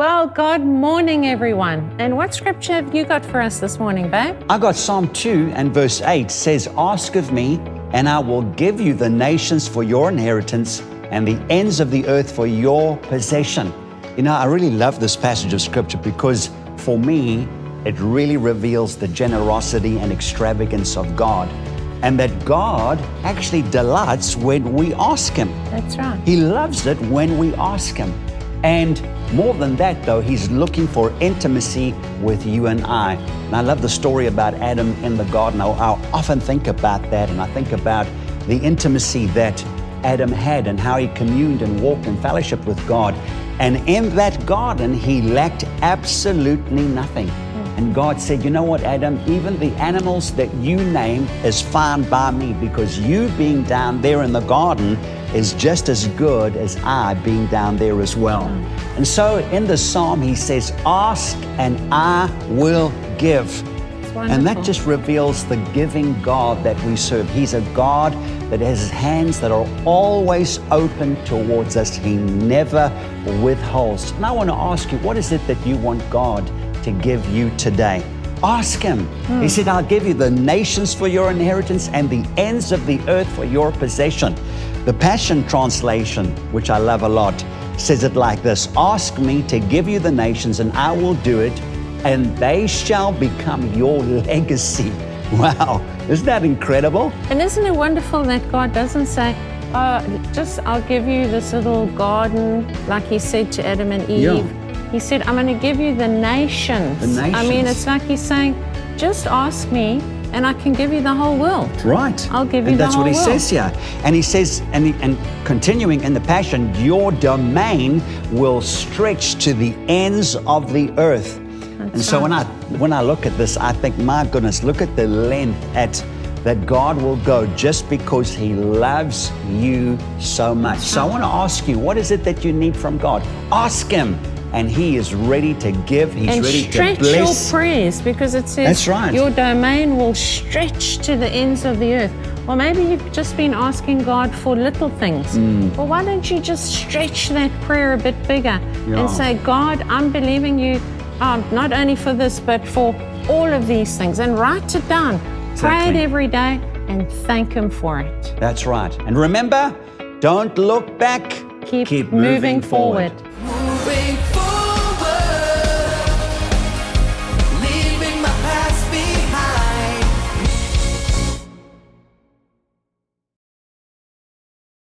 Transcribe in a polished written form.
Well, good morning, everyone. And what scripture have you got for us this morning, babe? I got Psalm 2 and verse 8 says, "Ask of me, and I will give you the nations for your inheritance and the ends of the earth for your possession." You know, I really love this passage of scripture because for me, it really reveals the generosity and extravagance of God, and that God actually delights when we ask Him. That's right. He loves it when we ask Him. And more than that, though, He's looking for intimacy with you and I. And I love the story about Adam in the garden. I often think about that, and I think about the intimacy that Adam had and how he communed and walked in fellowship with God. And in that garden, he lacked absolutely nothing. And God said, "You know what, Adam, even the animals that you name is fine by me, because you being down there in the garden is just as good as I being down there as well." And so in the psalm, he says, "Ask and I will give." And that just reveals the giving God that we serve. He's a God that has His hands that are always open towards us. He never withholds. And I want to ask you, what is it that you want God to give you today? Ask Him. He said, "I'll give you the nations for your inheritance and the ends of the earth for your possession." The Passion Translation, which I love a lot, says it like this: "Ask me to give you the nations and I will do it, and they shall become your legacy." Wow, isn't that incredible? And isn't it wonderful that God doesn't say, "Oh, I'll give you this little garden," like He said to Adam and Eve. Yeah. He said, "I'm going to give you the nations." The nations. I mean, it's like He's saying, just ask me and I can give you the whole world. Right. I'll give you and the that's whole what He world. says here. And He says, and continuing in the Passion, "Your domain will stretch to the ends of the earth." That's and so right. when I look at this, I think, my goodness, look at the length that God will go just because He loves you so much. So I want to ask you, what is it that you need from God? Ask Him. And He is ready to give. He's and ready to stretch bless. your prayers, because it says, That's right. Your domain will stretch to the ends of the earth. Or maybe you've just been asking God for little things. Well, why don't you just stretch that prayer a bit bigger and say, "God, I'm believing you not only for this, but for all of these things." And write it down. Pray it every day and thank Him for it. That's right. And remember, don't look back. Keep moving forward.